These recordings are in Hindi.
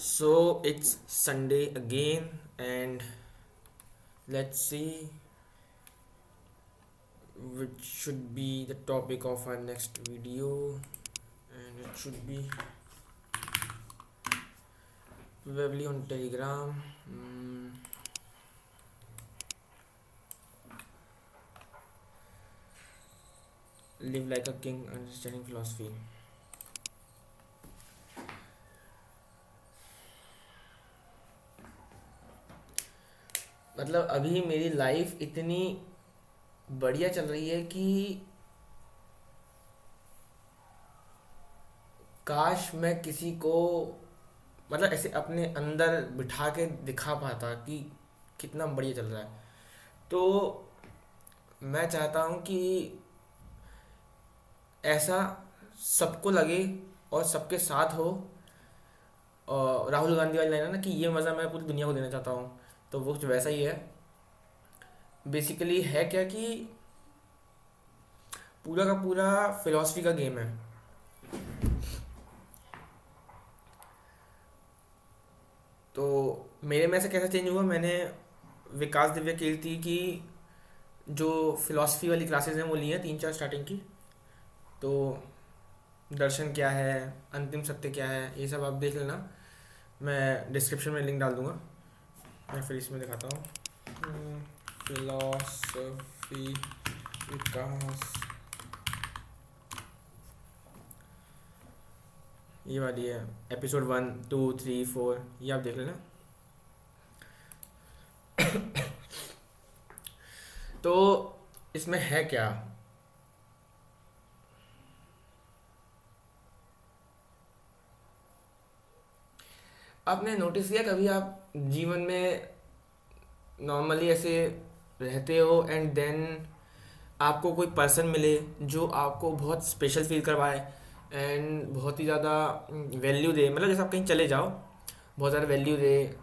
So it's Sunday again, and let's see which should be the topic of our next video, and it should be probably on Telegram. Live like a king, understanding philosophy. मतलब अभी मेरी लाइफ इतनी बढ़िया चल रही है कि काश मैं किसी को मतलब ऐसे अपने अंदर बिठा के दिखा पाता कि कितना बढ़िया चल रहा है। तो मैं चाहता हूँ कि ऐसा सबको लगे और सबके साथ हो। और राहुल गांधी वाली लाइन है ना कि ये मज़ा मैं पूरी दुनिया को देना चाहता हूँ, तो वो कुछ वैसा ही है। बेसिकली है क्या कि पूरा का पूरा फिलॉसफी का गेम है। तो मेरे में से कैसा चेंज हुआ, मैंने विकास दिव्य कीर्ति की जो फिलॉसफी वाली क्लासेस हैं वो ली हैं, 3-4 स्टार्टिंग की। तो दर्शन क्या है, अंतिम सत्य क्या है, ये सब आप देख लेना। मैं डिस्क्रिप्शन में लिंक डाल दूंगा। मैं फिर इसमें दिखाता हूँ। फिलॉसफी विकास, ये वाली है, एपिसोड 1, 2, 3, 4, ये आप देख लेना। तो इसमें है क्या, आपने नोटिस किया कभी आप जीवन में नॉर्मली ऐसे रहते हो एंड देन आपको कोई पर्सन मिले जो आपको बहुत स्पेशल फील करवाए एंड बहुत ही ज़्यादा वैल्यू दे। मतलब जैसे आप कहीं चले जाओ, बहुत ज़्यादा वैल्यू दे।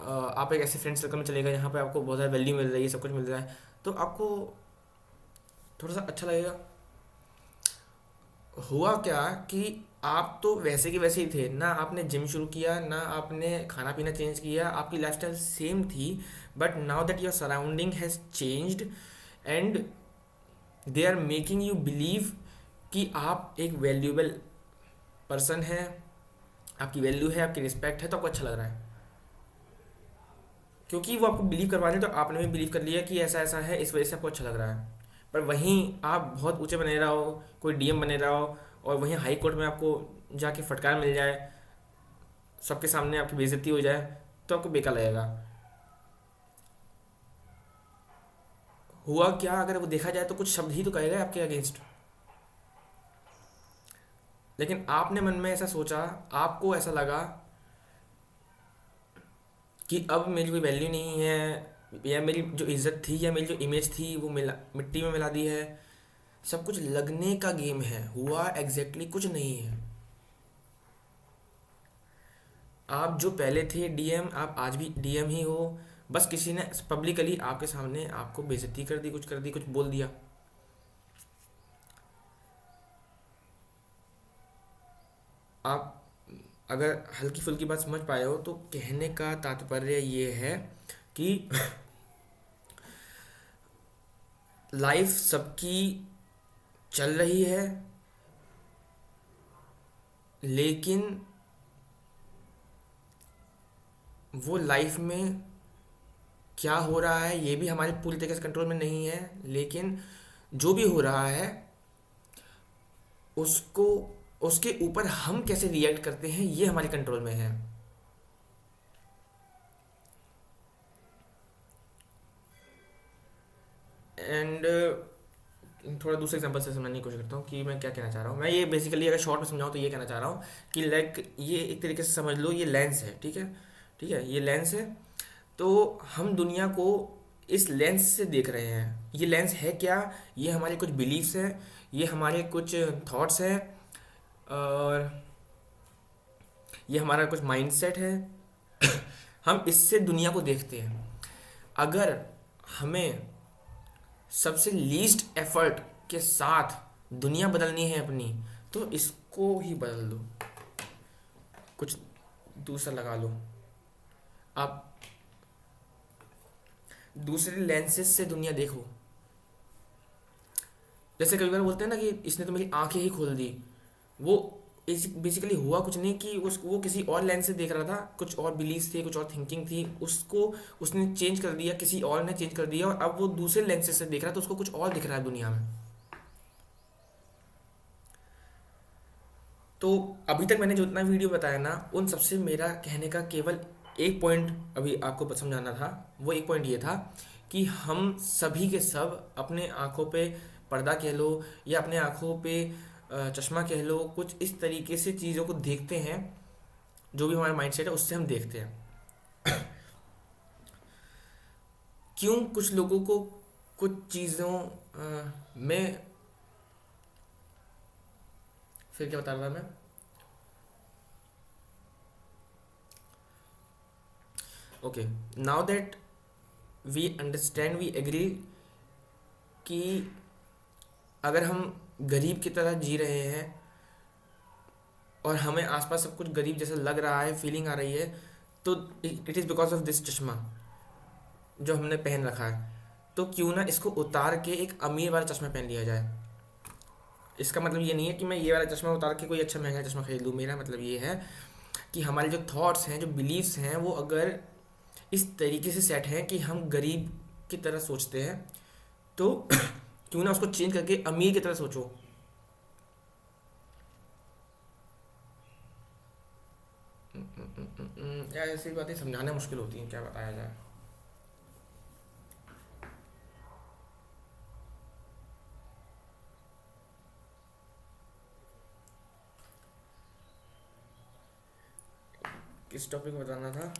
आप एक ऐसे फ्रेंड सर्कल में चले गए जहाँ पे आपको बहुत ज़्यादा वैल्यू मिल रही है, सब कुछ मिल रहा है, तो आपको थोड़ा सा अच्छा लगेगा। हुआ क्या कि आप तो वैसे के वैसे ही थे ना, आपने जिम शुरू किया ना आपने खाना पीना चेंज किया, आपकी लाइफस्टाइल सेम थी। But now that your surrounding has changed and they are making you believe कि आप एक वैल्यूएबल पर्सन है, आपकी वैल्यू है, आपकी रिस्पेक्ट है, तो आपको अच्छा लग रहा है। क्योंकि वो आपको बिलीव करवा रहे हैं, तो आपने भी बिलीव कर लिया कि ऐसा ऐसा है, इस वजह से आपको अच्छा लग रहा है। पर वहीं आप बहुत ऊंचे बने रहो, कोई डीएम बने रहो, और वहीं हाई कोर्ट में आपको जाके फटकार मिल जाए, सबके सामने आपकी बेइज्जती हो जाए, तो आपको बेकार लगेगा। हुआ क्या, अगर वो देखा जाए तो कुछ शब्द ही तो कहेगा आपके अगेंस्ट। लेकिन आपने मन में ऐसा सोचा, आपको ऐसा लगा कि अब मेरी कोई वैल्यू नहीं है, या मेरी जो इज्जत थी या मेरी जो इमेज थी वो मिला मिट्टी में मिला दी है। सब कुछ लगने का गेम है, हुआ एग्जैक्टली कुछ नहीं है। आप जो पहले थे डीएम, आप आज भी डीएम ही हो। बस किसी ने पब्लिकली आपके सामने आपको बेइज्जती कर दी, कुछ कर दी, कुछ बोल दिया। आप अगर हल्की फुल्की बात समझ पाए हो, तो कहने का तात्पर्य ये है कि लाइफ सबकी चल रही है, लेकिन वो लाइफ में क्या हो रहा है ये भी हमारे पूरी तरीके से कंट्रोल में नहीं है। लेकिन जो भी हो रहा है उसको, उसके ऊपर हम कैसे रिएक्ट करते हैं ये हमारे कंट्रोल में है। एंड थोड़ा दूसरे एग्जांपल से समझने की कोशिश करता हूँ कि मैं क्या कहना चाह रहा हूँ। मैं ये बेसिकली अगर शॉर्ट में समझाऊँ तो ये कहना चाह रहा हूँ कि लाइक ये एक तरीके से समझ लो, ये लेंस है, ठीक है। ठीक है, ये लेंस है। तो हम दुनिया को इस लेंस से देख रहे हैं। ये लेंस है क्या, ये हमारे कुछ बिलीफ्स हैं, ये हमारे कुछ थॉट्स हैं, और ये हमारा कुछ माइंडसेट है। हम इससे दुनिया को देखते हैं। अगर हमें सबसे लीस्ट एफर्ट के साथ दुनिया बदलनी है अपनी, तो इसको ही बदल दो। कुछ दूसरा लगा लो। आप दूसरे लेंसेज से दुनिया देखो। जैसे कभी बार बोलते हैं ना कि इसने तो मेरी आंखें ही खोल दी। वो बेसिकली हुआ कुछ नहीं कि वो किसी और लेंस से देख रहा था, कुछ और बिलीफ थे, कुछ और थिंकिंग थी, उसको उसने चेंज कर दिया, किसी और ने चेंज कर दिया, और अब वो दूसरे लेंसेज से देख रहा है तो उसको कुछ और दिख रहा है दुनिया में। तो अभी तक मैंने जो इतना वीडियो बताया ना, उन सबसे मेरा कहने का केवल एक पॉइंट अभी आपको समझाना था। वो एक पॉइंट ये था कि हम सभी के सब अपने आंखों पे पर्दा कह लो या अपने आंखों पे चश्मा कह लो, कुछ इस तरीके से चीज़ों को देखते हैं। जो भी हमारा माइंडसेट है उससे हम देखते हैं। क्यों कुछ लोगों को कुछ चीज़ों में, फिर क्या बता रहा था मैं? Okay, now that we understand, we agree कि अगर हम गरीब की तरह जी रहे हैं और हमें आसपास सब कुछ गरीब जैसा लग रहा है, फीलिंग आ रही है, तो it is because of this चश्मा जो हमने पहन रखा है। तो क्यों ना इसको उतार के एक अमीर वाला चश्मा पहन लिया जाए। इसका मतलब ये नहीं है कि मैं ये वाला चश्मा उतार के कोई अच्छा महंगा चश्मा खरीद लूँ। मेरा मतलब ये है कि हमारे जो थॉट्स हैं, जो बिलीव्स हैं, वो अगर इस तरीके से सेट हैं कि हम गरीब की तरह सोचते हैं, तो क्यों ना उसको चेंज करके अमीर की तरह सोचो। यार ऐसी बातें समझाना मुश्किल होती हैं, क्या बताया जाए। किस टॉपिक में बताना था?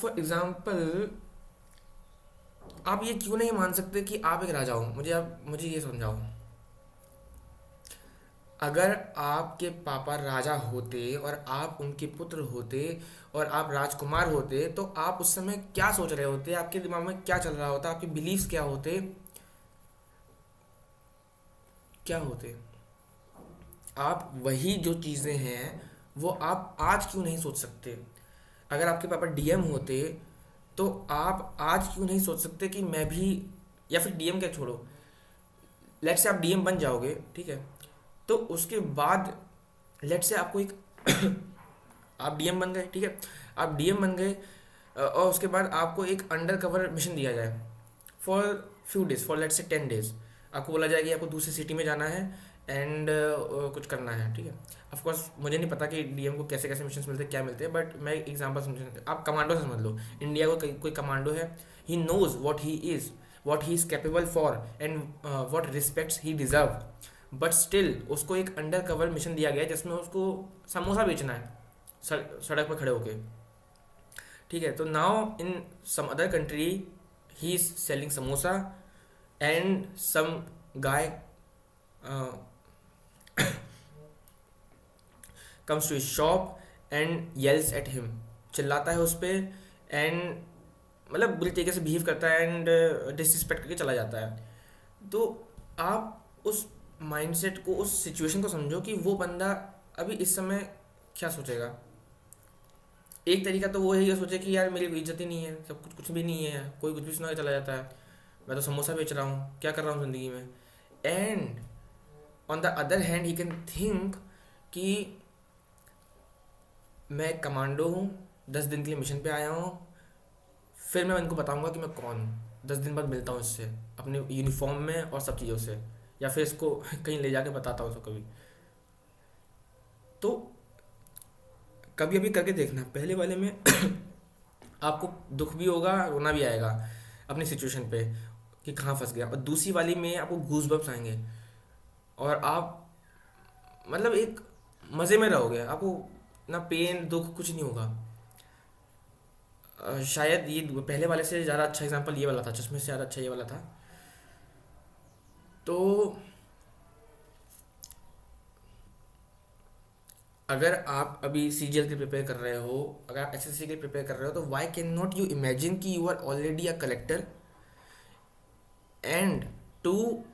फॉर एग्जाम्पल, आप ये क्यों नहीं मान सकते कि आप एक राजा हो? मुझे ये समझाओ। अगर आपके पापा राजा होते और आप उनके पुत्र होते और आप राजकुमार होते, तो आप उस समय क्या सोच रहे होते? आपके दिमाग में क्या चल रहा होता? आपके बिलीव्स क्या होते? क्या होते? आप वही जो चीज़ें हैं वो आप आज क्यों नहीं सोच सकते? अगर आपके पापा डीएम होते तो आप आज क्यों नहीं सोच सकते कि मैं भी, या फिर डीएम क्या छोड़ो, लेट से आप डीएम बन जाओगे, ठीक है, तो उसके बाद लेट से आपको एक आप डीएम बन गए, ठीक है, आप डीएम बन गए, और उसके बाद आपको एक अंडर कवर मिशन दिया जाए for few days, for let's say 10 days. आपको बोला जाए कि आपको दूसरी सिटी में जाना है एंड कुछ करना है, ठीक है। ऑफ कोर्स मुझे नहीं पता कि डीएम को कैसे कैसे मिशन मिलते हैं, क्या मिलते हैं, बट मैं एग्जांपल समझ, आप कमांडो से समझ लो। इंडिया को कोई कमांडो है, he knows what he is, what he is capable for, and what respects he deserve. But still उसको एक अंडर कवर मिशन दिया गया है जिसमें उसको समोसा बेचना है सड़क पर खड़े होके, ठीक है। तो now in some other country he is selling samosa and some guy comes to his shop and yells at him, चिल्लाता है उस पर, एंड मतलब बुरी तरीके से बिहेव करता है एंड डिसरिस्पेक्ट करके चला जाता है। तो आप उस माइंडसेट को, उस सिचुएशन को समझो कि वो बंदा अभी इस समय क्या सोचेगा। एक तरीका तो वो है ये सोचे कि यार मेरी कोई इज्जत ही नहीं है, सब कुछ कुछ भी नहीं है, कोई कुछ भी सुना के चला जाता है, मैं तो समोसा बेच रहा हूँ, क्या कर रहा हूँ ज़िंदगी में। And on the other hand he can think कि मैं एक कमांडो हूँ, 10 दिन के लिए मिशन पे आया हूँ, फिर मैं इनको बताऊंगा कि मैं कौन हूँ, 10 दिन बाद मिलता हूँ इससे अपने यूनिफॉर्म में और सब चीज़ों से, या फिर इसको कहीं ले जाके बताता हूँ इसको कभी। तो कभी अभी करके देखना, पहले वाले में आपको दुख भी होगा, रोना भी आएगा अपनी सिचुएशन पे कि कहाँ फंस गया, और दूसरी वाली में आपको गूज बम्प्स आएंगे और आप मतलब एक मज़े में रहोगे, आपको ना पेन दुख कुछ नहीं होगा। शायद ये पहले वाले से ज़्यादा अच्छा एग्जांपल ये वाला था, चश्मे से ज़्यादा अच्छा ये वाला था। तो अगर आप अभी सीजीएल के लिए प्रिपेयर कर रहे हो, अगर आप एसएससी के लिए प्रिपेयर कर रहे हो, तो why can not you imagine कि you are already a collector, and to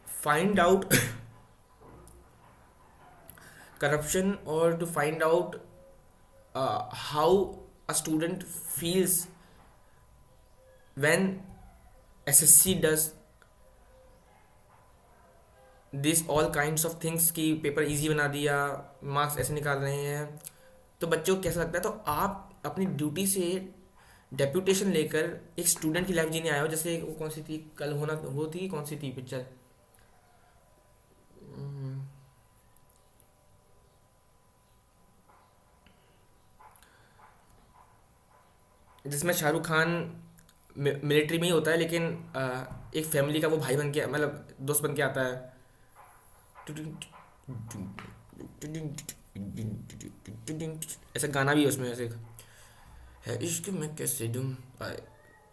find out corruption, or to find out how a student feels when SSC does this all kinds of things कि पेपर इजी बना दिया, मार्क्स ऐसे निकाल रहे हैं, तो बच्चों को कैसा लगता है। तो आप अपनी ड्यूटी से डेप्यूटेशन लेकर एक स्टूडेंट की लाइफ जीने आए हो। जैसे वो कौन सी थी कल होना, वो थी कौन सी थी पिक्चर, जिसमें शाहरुख खान मिलिट्री में ही होता है, लेकिन एक फैमिली का वो भाई बन के, मतलब दोस्त बन के आता है। ऐसा गाना भी है उसमें, ऐसे है इश्क में कैसे डूम पाए,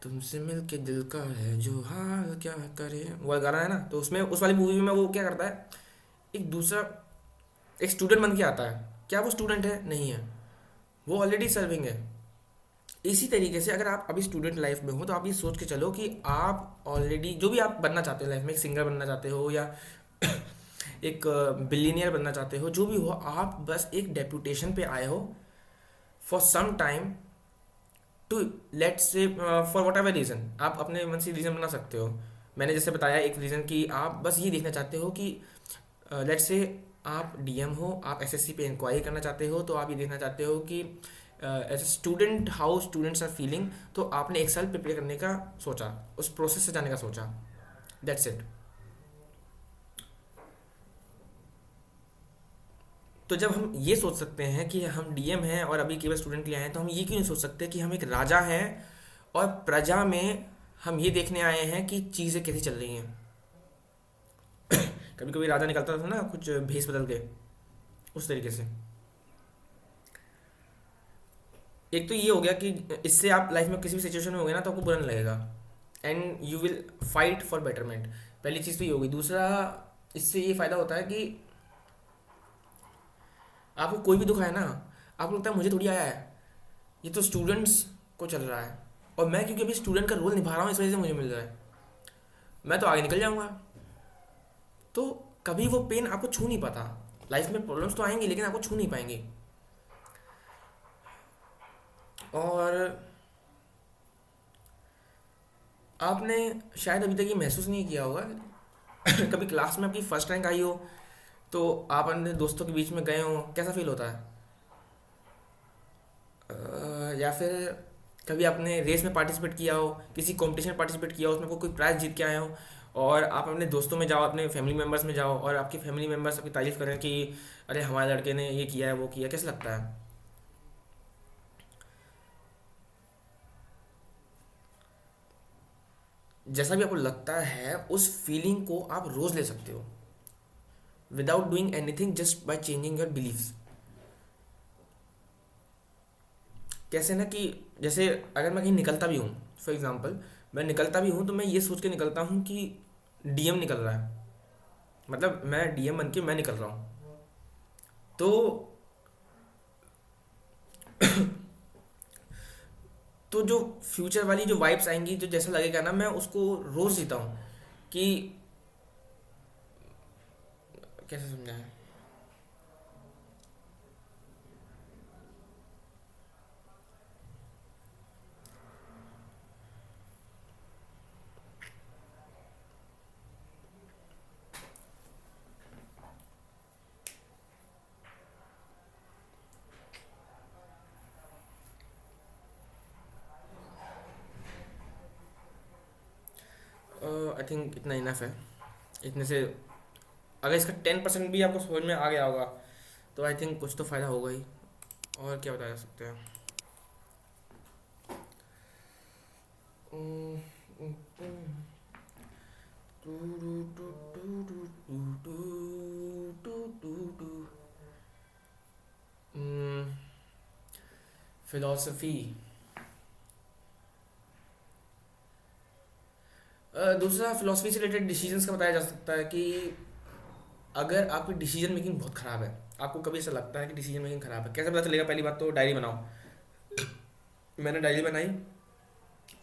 तुमसे मिल के दिल का है जो हाल क्या करे, वो गाना है ना। तो उसमें उस वाली मूवी में वो क्या करता है, एक दूसरा एक स्टूडेंट बन के आता है। क्या वो स्टूडेंट है? नहीं है, वो ऑलरेडी सर्विंग है। इसी तरीके से अगर आप अभी स्टूडेंट लाइफ में हो, तो आप ये सोच के चलो कि आप ऑलरेडी जो भी आप बनना चाहते हो लाइफ में, एक सिंगर बनना चाहते हो या एक बिलीनियर बनना चाहते हो, जो भी हो, आप बस एक डेप्यूटेशन पे आए हो for some time, to let's say for whatever reason. आप अपने मन से रीज़न बना सकते हो। मैंने जैसे बताया एक रीज़न कि आप बस ये देखना चाहते हो कि लेट से आप डीएम हो, आप एसएससी पे इंक्वायरी करना चाहते हो, तो आप ये देखना चाहते हो कि as a student how students are feeling. तो आपने एक साल प्रिपेयर करने का सोचा, उस प्रोसेस से जाने का सोचा, दैट्स इट। तो जब हम ये सोच सकते हैं कि हम डीएम हैं और अभी केवल स्टूडेंट के लिए आए हैं, तो हम ये क्यों नहीं सोच सकते कि हम एक राजा हैं और प्रजा में हम ये देखने आए हैं कि चीज़ें कैसी चल रही हैं। कभी कभी राजा निकलता था ना कुछ भेस बदल के, उस तरीके से। एक तो ये हो गया कि इससे आप लाइफ में किसी भी सिचुएशन में हो गए ना, तो आपको बुरा नहीं लगेगा, and you will fight for betterment. पहली चीज़ तो ये होगी। दूसरा, इससे ये फ़ायदा होता है कि आपको कोई भी दुख आए ना, आपको लगता है मुझे थोड़ी आया है, ये तो स्टूडेंट्स को चल रहा है, और मैं क्योंकि अभी स्टूडेंट का रोल निभा रहा हूँ, इस वजह से मुझे मिल रहा है, मैं तो आगे निकल जाऊँगा। तो कभी वो पेन आपको छू नहीं पाता। लाइफ में प्रॉब्लम्स तो आएंगी, लेकिन आपको छू नहीं पाएंगे। और आपने शायद अभी तक ये महसूस नहीं किया होगा, कभी क्लास में आपकी फर्स्ट रैंक आई हो, तो आप अपने दोस्तों के बीच में गए हो, कैसा फील होता है। या फिर कभी आपने रेस में पार्टिसिपेट किया हो, किसी कंपटीशन में पार्टिसिपेट किया हो, उसमें कोई प्राइज़ जीत के आए हो, और आप अपने दोस्तों में जाओ, अपने फैमिली मेम्बर्स में जाओ, और आपके फैमिली मेम्बर्स आपकी तारीफ़ करें कि अरे हमारे लड़के ने ये किया है वो किया, कैसा लगता है। जैसा भी आपको लगता है, उस फीलिंग को आप रोज़ ले सकते हो, without doing anything, just by changing your beliefs. कैसे ना कि जैसे अगर मैं कहीं निकलता भी हूँ, फॉर एग्जांपल मैं निकलता भी हूँ, तो मैं ये सोच के निकलता हूँ कि डीएम निकल रहा है, मतलब मैं डीएम बन के मैं निकल रहा हूँ। तो तो जो फ्यूचर वाली जो वाइब्स आएंगी, जो जैसा लगेगा ना, मैं उसको रोज़ जीता हूँ कि कैसे समझाएं। आई थिंक इतना इनफ है। इतने से अगर इसका 10% भी आपको समझ में आ गया होगा, तो आई थिंक कुछ तो फ़ायदा होगा ही। और क्या बताया जा सकते हैं। फिलोसफी, दूसरा फिलोसफी से रिलेटेड डिसीजंस का बताया जा सकता है कि अगर आपकी डिसीजन मेकिंग बहुत ख़राब है, आपको कभी ऐसा लगता है कि डिसीजन मेकिंग ख़राब है, कैसे पता चलेगा? पहली बात तो डायरी बनाओ। मैंने डायरी बनाई,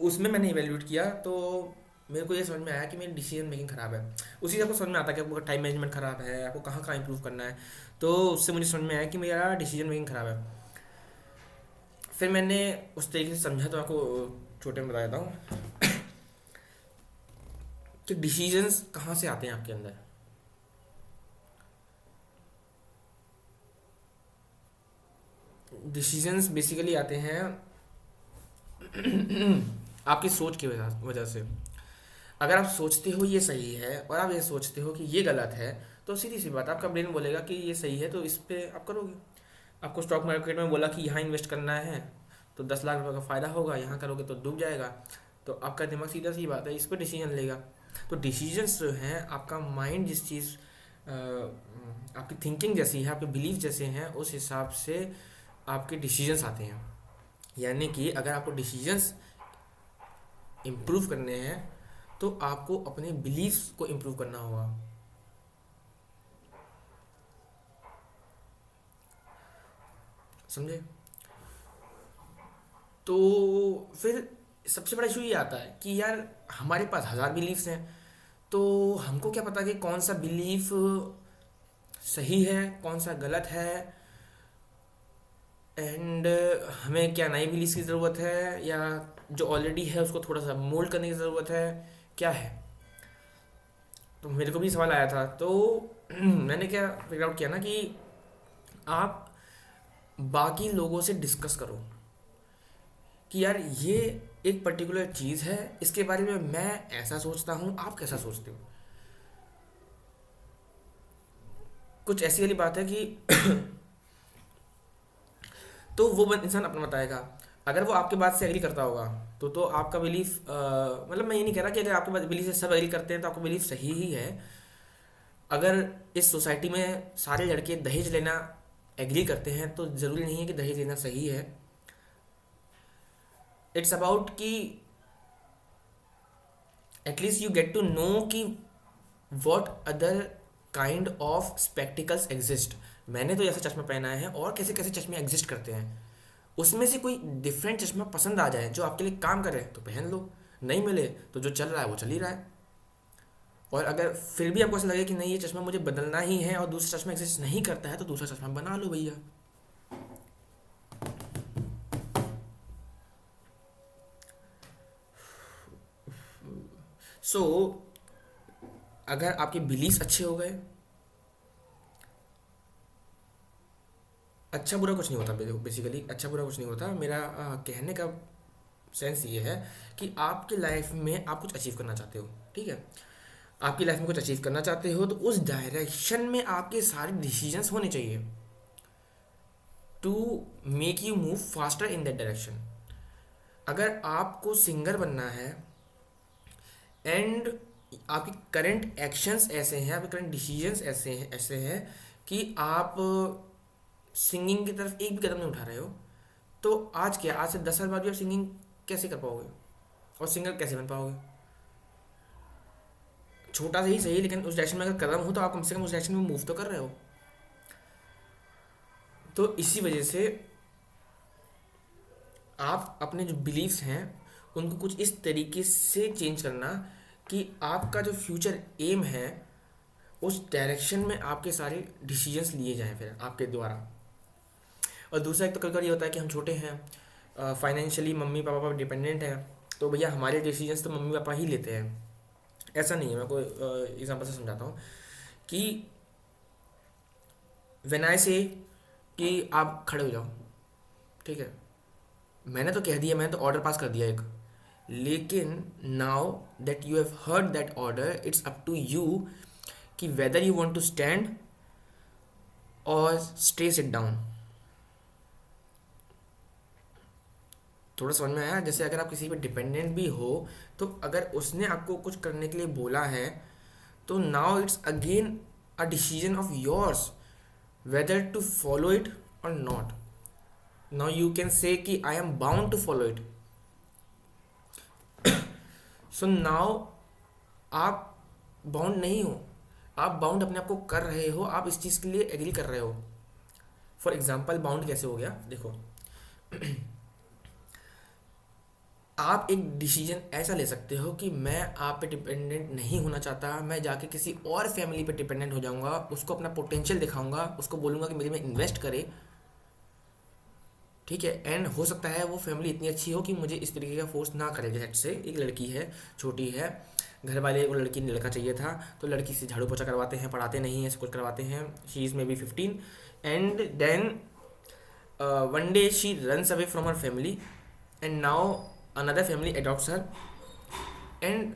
उसमें मैंने इवेल्यूएट किया, तो मेरे को ये समझ में आया कि मेरी डिसीजन मेकिंग ख़राब है। उसी से आपको समझ में आता है कि आपको टाइम मैनेजमेंट ख़राब है, आपको कहाँ कहाँ इंप्रूव करना है। तो उससे मुझे समझ में आया कि मेरा डिसीजन मेकिंग ख़राब है। फिर मैंने उस तरीके से समझा, तो आपको छोटे में बता देता हूँ कि डिसीजंस कहाँ से आते हैं आपके अंदर। डिसीजंस बेसिकली आते हैं आपकी सोच की वजह वजह से। अगर आप सोचते हो ये सही है और आप ये सोचते हो कि ये गलत है, तो सीधी सी बात, आपका ब्रेन बोलेगा कि ये सही है, तो इस पे आप करोगे। आपको स्टॉक मार्केट में बोला कि यहाँ इन्वेस्ट करना है तो 10 लाख रुपए का फ़ायदा होगा, यहाँ करोगे तो डूब जाएगा, तो आपका दिमाग सीधा सी बात है इस पर डिसीजन लेगा। तो डिसीजंस जो हैं, आपका माइंड जिस चीज़ आपकी थिंकिंग जैसी है, आपके बिलीफ जैसे हैं, उस हिसाब से आपके डिसीजंस आते हैं। यानी कि अगर आपको डिसीजंस इम्प्रूव करने हैं तो आपको अपने बिलीफ्स को इम्प्रूव करना होगा। समझे? तो फिर सबसे बड़ा इशू ये आता है कि यार हमारे पास हज़ार बिलीफ्स हैं, तो हमको क्या पता कि कौन सा बिलीफ सही है, कौन सा गलत है, एंड हमें क्या नई बिलीफ की ज़रूरत है, या जो ऑलरेडी है उसको थोड़ा सा मोल्ड करने की ज़रूरत है, क्या है। तो मेरे को भी सवाल आया था, तो मैंने क्या फिगर आउट किया ना कि आप बाकी लोगों से डिस्कस करो कि यार ये एक पर्टिकुलर चीज़ है, इसके बारे में मैं ऐसा सोचता हूँ, आप कैसा सोचते हो। कुछ ऐसी वाली बात है कि तो वो इंसान अपना बताएगा। अगर वो आपके बात से एग्री करता होगा तो आपका बिलीफ, मतलब मैं ये नहीं कह रहा कि अगर आपके बात बिलीफ से सब एग्री करते हैं तो आपका बिलीफ सही ही है। अगर इस सोसाइटी में सारे लड़के दहेज लेना एग्री करते हैं तो ज़रूरी नहीं है कि दहेज लेना सही है। इट्स अबाउट कि at least you get to know कि what other kind of spectacles exist. मैंने तो ऐसा चश्मा पहना है, और कैसे कैसे चश्मे एग्जिस्ट करते हैं, उसमें से कोई डिफरेंट चश्मा पसंद आ जाए जो आपके लिए काम करे तो पहन लो, नहीं मिले तो जो चल रहा है वो चल ही रहा है। और अगर फिर भी आपको ऐसा लगे कि नहीं ये चश्मा मुझे बदलना ही है और दूसरा चश्मा एग्जिस्ट नहीं करता है, तो दूसरा चश्मा बना लो भैया। सो अगर आपके बिलीव्स अच्छे हो गए, अच्छा बुरा कुछ नहीं होता, बेसिकली अच्छा बुरा कुछ नहीं होता। मेरा कहने का सेंस ये है कि आपके लाइफ में आप कुछ अचीव करना चाहते हो, ठीक है, आपकी लाइफ में कुछ अचीव करना चाहते हो, तो उस डायरेक्शन में आपके सारे डिसीजंस होने चाहिए to make you move faster in that direction. अगर आपको सिंगर बनना है एंड आपकी करंट एक्शंस ऐसे हैं, आपके करंट डिसीजंस ऐसे हैं कि आप सिंगिंग की तरफ एक भी कदम नहीं उठा रहे हो, तो आज क्या, आज से 10 साल बाद भी आप सिंगिंग कैसे कर पाओगे और सिंगर कैसे बन पाओगे? छोटा सा ही सही, लेकिन उस डायरेक्शन में अगर कदम हो तो आप कम से कम उस डायरेक्शन में मूव तो कर रहे हो। तो इसी वजह से आप अपने जो बिलीव्स हैं उनको कुछ इस तरीके से चेंज करना कि आपका जो फ्यूचर एम है उस डायरेक्शन में आपके सारे डिसीजंस लिए जाएं फिर आपके द्वारा। और दूसरा एक तो कभी कभी ये होता है कि हम छोटे हैं, फाइनेंशियली मम्मी पापा पर डिपेंडेंट हैं, तो भैया हमारे डिसीजंस तो मम्मी पापा ही लेते हैं। ऐसा नहीं है, मैं कोई एग्जांपल से समझाता हूँ कि व्हेन आई से कि आप खड़े हो जाओ, ठीक है, मैंने तो कह दिया, मैंने तो ऑर्डर पास कर दिया एक, लेकिन now that you have heard that order, it's up to you कि whether you want to stand और स्टे सिट डाउन। थोड़ा समझ में आया? जैसे अगर आप किसी पे डिपेंडेंट भी हो, तो अगर उसने आपको कुछ करने के लिए बोला है, तो now it's again a decision of yours whether to follow it और not. Now you can say कि I am bound to follow it. So now आप बाउंड नहीं हो, आप बाउंड अपने आप को कर रहे हो, आप इस चीज़ के लिए एग्री कर रहे हो। फॉर एग्जाम्पल बाउंड कैसे हो गया देखो, आप एक डिसीजन ऐसा ले सकते हो कि मैं आप पे डिपेंडेंट नहीं होना चाहता, मैं जाके किसी और फैमिली पे डिपेंडेंट हो जाऊंगा, उसको अपना पोटेंशियल दिखाऊंगा, उसको बोलूंगा कि मेरे में इन्वेस्ट करे, ठीक है। एंड हो सकता है वो फैमिली इतनी अच्छी हो कि मुझे इस तरीके का फोर्स ना करे। जैसे से एक लड़की है, छोटी है, घर वाले वो लड़की ने लड़का चाहिए था तो लड़की से झाड़ू पोछा करवाते हैं, पढ़ाते नहीं है, सब कुछ करवाते हैं। She is maybe 15 and then one day she runs away from her family and now another family adopts her and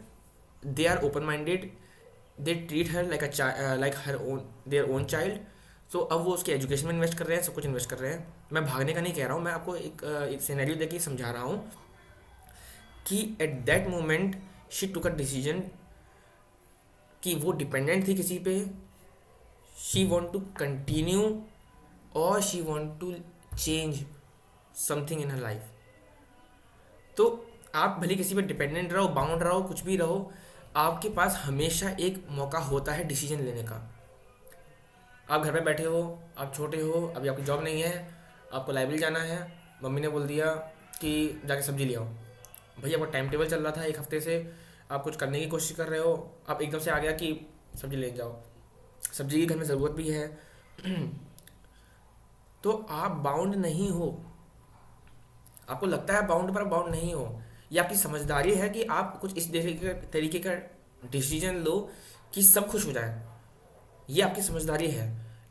they are open minded, they treat her like a like her own, their own child. So अब वो उसके एजुकेशन में इन्वेस्ट कर रहे हैं, सब कुछ इन्वेस्ट कर रहे हैं। मैं भागने का नहीं कह रहा हूँ, मैं आपको एक सिनेरियो देके समझा रहा हूँ कि at that moment she took a decision कि वो डिपेंडेंट थी किसी पे, शी वॉन्ट टू कंटिन्यू और she want to change something in her life. तो आप भले किसी पे डिपेंडेंट रहो, बाउंड रहो, कुछ भी रहो, आपके पास हमेशा एक मौका होता है डिसीजन लेने का। आप घर पे बैठे हो, आप छोटे हो, अभी आपकी जॉब नहीं है, आपको लाइब्रेरी जाना है, मम्मी ने बोल दिया कि जाके सब्जी ले आओ। भैया आपका टाइम टेबल चल रहा था एक हफ्ते से, आप कुछ करने की कोशिश कर रहे हो, आप एकदम से आ गया कि सब्जी ले जाओ, सब्जी की घर में ज़रूरत भी है। तो आप बाउंड नहीं हो, आपको लगता है बाउंड पर बाउंड नहीं हो। ये आपकी समझदारी है कि आप कुछ इस तरीके का डिसीजन लो कि सब खुश हो जाए, ये आपकी समझदारी है।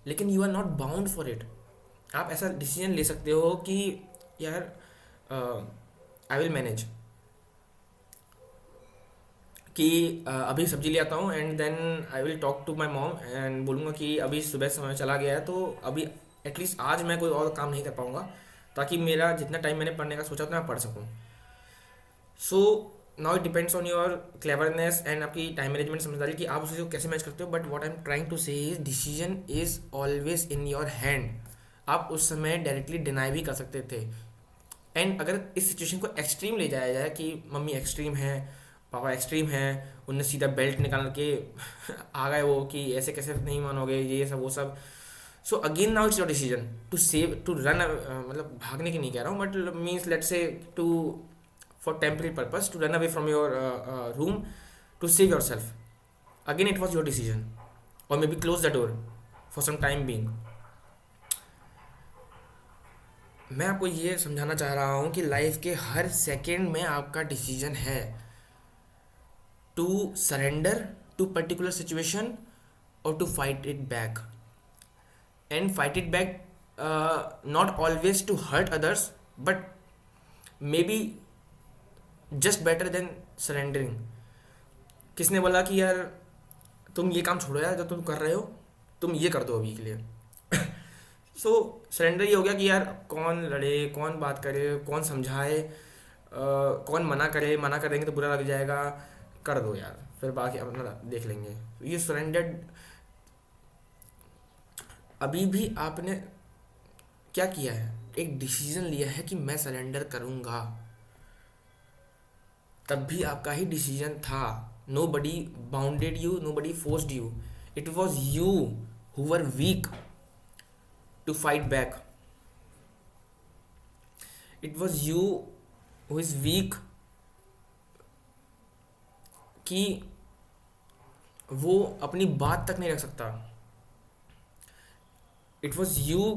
लेकिन you are not bound for it. आप ऐसा डिसीजन ले सकते हो कि यार आई विल मैनेज, कि अभी सब्जी ले आता हूँ and then I will talk to my mom and बोलूँगा कि अभी सुबह समय चला गया है तो अभी एटलीस्ट आज मैं कोई और काम नहीं कर पाऊँगा, ताकि मेरा जितना टाइम मैंने पढ़ने का सोचा था मैं पढ़ सकूँ। So now it depends on your cleverness and आपकी टाइम मैनेजमेंट समझदारी कि आप उसे कैसे मैच करते हो। But what I am trying to say is decision is always in your hand. आप उस समय डायरेक्टली डिनाई भी कर सकते थे। एंड अगर इस सिचुएशन को एक्सट्रीम ले जाया जाए कि मम्मी एक्सट्रीम है, पापा एक्सट्रीम है, उनने सीधा बेल्ट निकाल के आ गए वो कि ऐसे कैसे नहीं मानोगे, ये सब वो सब। So again now it's your decision to save, to run, मतलब भागने की नहीं कह रहा हूँ, but means let say to for temporary purpose to run away from your room to save yourself. Again it was your decision, और may be close the door for some time being. मैं आपको ये समझाना चाह रहा हूँ कि लाइफ के हर सेकेंड में आपका डिसीजन है to surrender to particular situation और to fight it back. And fight it back not always to hurt others, but may be just better than surrendering. किसने बोला कि यार तुम ये काम छोड़ो यार, जो तुम कर रहे हो तुम ये कर दो अभी के लिए। सो सरेंडर ये हो गया कि यार कौन लड़े, कौन बात करे, कौन समझाए, कौन मना करे, मना कर देंगे तो बुरा लग जाएगा, कर दो यार, फिर बाकी अपना देख लेंगे। ये सरेंडर्ड। अभी भी आपने क्या किया है, एक डिसीजन लिया है कि मैं सरेंडर करूँगा, तब भी आपका ही डिसीजन था। Nobody bounded you, nobody forced you, it was you who were weak to fight back. It was you who is weak कि वो अपनी बात तक नहीं रख सकता। इट वॉज यू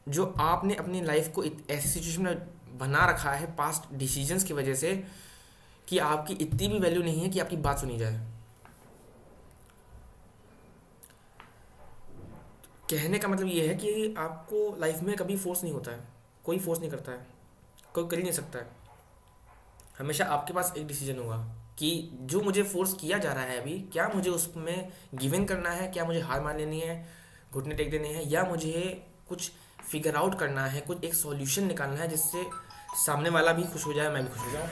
जो आपने अपनी लाइफ को ऐसी सिचुएशन में बना रखा है पास्ट डिसीजंस की वजह से कि आपकी इतनी भी वैल्यू नहीं है कि आपकी बात सुनी जाए। कहने का मतलब ये है कि आपको लाइफ में कभी फोर्स नहीं होता है, कोई फोर्स नहीं करता है, कोई कर ही नहीं सकता है। हमेशा आपके पास एक डिसीजन होगा कि जो मुझे फोर्स किया जा रहा है अभी, क्या मुझे उसमें गिव इन करना है, क्या मुझे हार मान लेनी है, घुटने टेक देने हैं, या मुझे कुछ फिगर आउट करना है, कुछ एक सॉल्यूशन निकालना है जिससे सामने वाला भी खुश हो जाए, मैं भी खुश हो जाऊँ।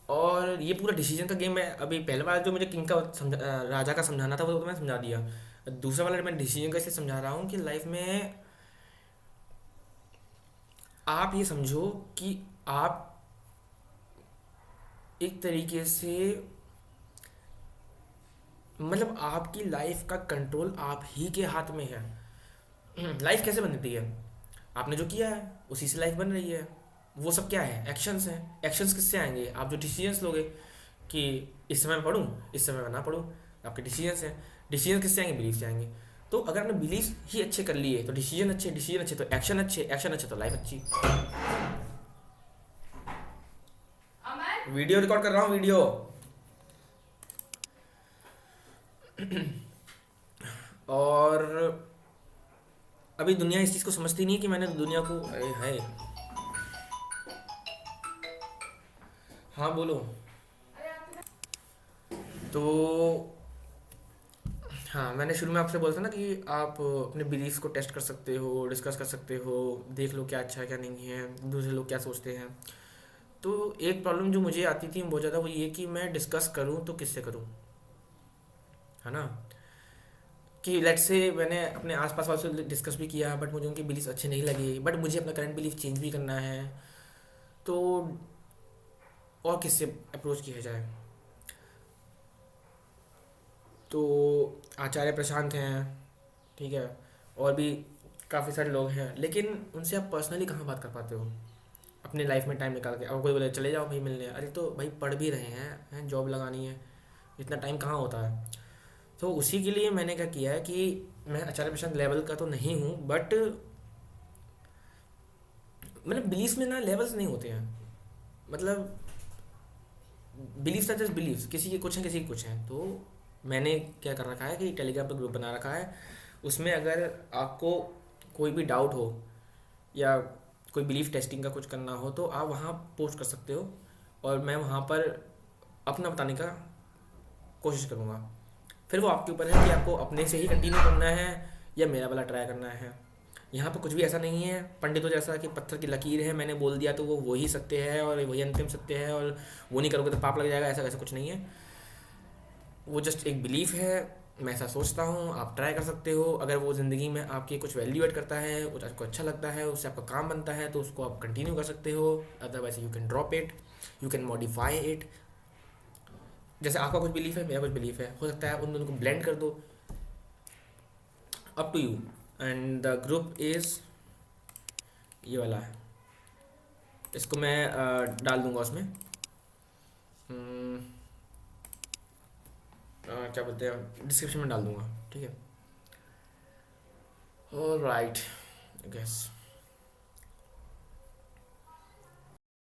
और ये पूरा डिसीजन का गेम है। अभी पहले बार जो मुझे किंग का राजा का समझाना था वो तो मैं समझा दिया। दूसरा वाला मैं डिसीजन का इसलिए समझा रहा हूँ कि लाइफ में आप ये समझो कि आप एक तरीके से, मतलब आपकी लाइफ का कंट्रोल आप ही के हाथ में है। लाइफ कैसे बनती है? आपने जो किया है उसी से लाइफ बन रही है। वो सब क्या है? एक्शंस हैं। एक्शंस किससे आएंगे? आप जो डिसीजंस लोगे कि इस समय मैं पढ़ूँ, इस समय मैं ना पढ़ूँ, आपके डिसीजंस हैं। डिसीजन किससे आएंगे? बिलीफ से आएंगे। तो अगर आपने बिलीफ ही अच्छे कर लिए तो डिसीजन अच्छे, डिसीजन अच्छे तो एक्शन अच्छे, एक्शन अच्छे तो लाइफ अच्छी। वीडियो रिकॉर्ड कर रहा हूँ, वीडियो। और अभी दुनिया इस चीज़ को समझती नहीं है कि मैंने दुनिया को, अरे है। हाँ बोलो। तो हाँ, मैंने शुरू में आपसे बोला था ना कि आप अपने बिलीफ्स को टेस्ट कर सकते हो, डिस्कस कर सकते हो, देख लो क्या अच्छा है क्या नहीं है, दूसरे लोग क्या सोचते हैं। तो एक प्रॉब्लम जो मुझे आती थी बहुत ज़्यादा वो ये कि मैं डिस्कस करूँ तो किससे करूँ, है ना? कि लेट्स से मैंने अपने आसपास वालों से डिस्कस भी किया बट मुझे उनके बिलीफ अच्छे नहीं लगे, बट मुझे अपना करंट बिलीफ चेंज भी करना है। तो और किससे अप्रोच किया जाए? तो आचार्य प्रशांत हैं, ठीक है, और भी काफ़ी सारे लोग हैं, लेकिन उनसे आप पर्सनली कहाँ बात कर पाते हो अपनी लाइफ में टाइम निकाल के? अब कोई बोले चले जाओ भाई मिलने, अरे तो भाई पढ़ भी रहे हैं जॉब लगानी है, इतना टाइम कहाँ होता है? तो उसी के लिए मैंने क्या किया है कि मैं आचार्य प्रशांत लेवल का तो नहीं हूँ, बट मतलब बिलीफ में ना लेवल्स नहीं होते हैं। मतलब बिलीफ आर जस्ट बिलीफ, किसी के कुछ हैं किसी के कुछ हैं। तो मैंने क्या कर रखा है कि टेलीग्राम पर ग्रुप बना रखा है, उसमें अगर आपको कोई भी डाउट हो या कोई बिलीफ टेस्टिंग का कुछ करना हो तो आप वहाँ पोस्ट कर सकते हो, और मैं वहाँ पर अपना बताने का कोशिश करूँगा। फिर वो आपके ऊपर है कि आपको अपने से ही कंटिन्यू करना है या मेरा वाला ट्राई करना है। यहाँ पे कुछ भी ऐसा नहीं है पंडितों जैसा कि पत्थर की लकीर है, मैंने बोल दिया तो वो वही सत्य है और वही अंतिम सत्य है, और वो नहीं करोगे तो पाप लग जाएगा, ऐसा वैसा कुछ नहीं है। वो जस्ट एक बिलीफ है, मैं ऐसा सोचता हूँ, आप ट्राई कर सकते हो। अगर वो ज़िंदगी में आपकी कुछ वैल्यू ऐड करता है, कुछ आपको अच्छा लगता है, उससे आपका काम बनता है तो उसको आप कंटिन्यू कर सकते हो। Otherwise you can drop it, you can modify it. जैसे आपका कुछ बिलीफ है, मेरा कुछ बिलीफ है, हो सकता है उन दोनों को ब्लेंड कर दो, up to you. And the group is ये वाला है, इसको मैं डाल दूंगा उसमें। हम्म, क्या बोलते हैं, डिस्क्रिप्शन में डाल दूंगा, ठीक है? All right, I guess.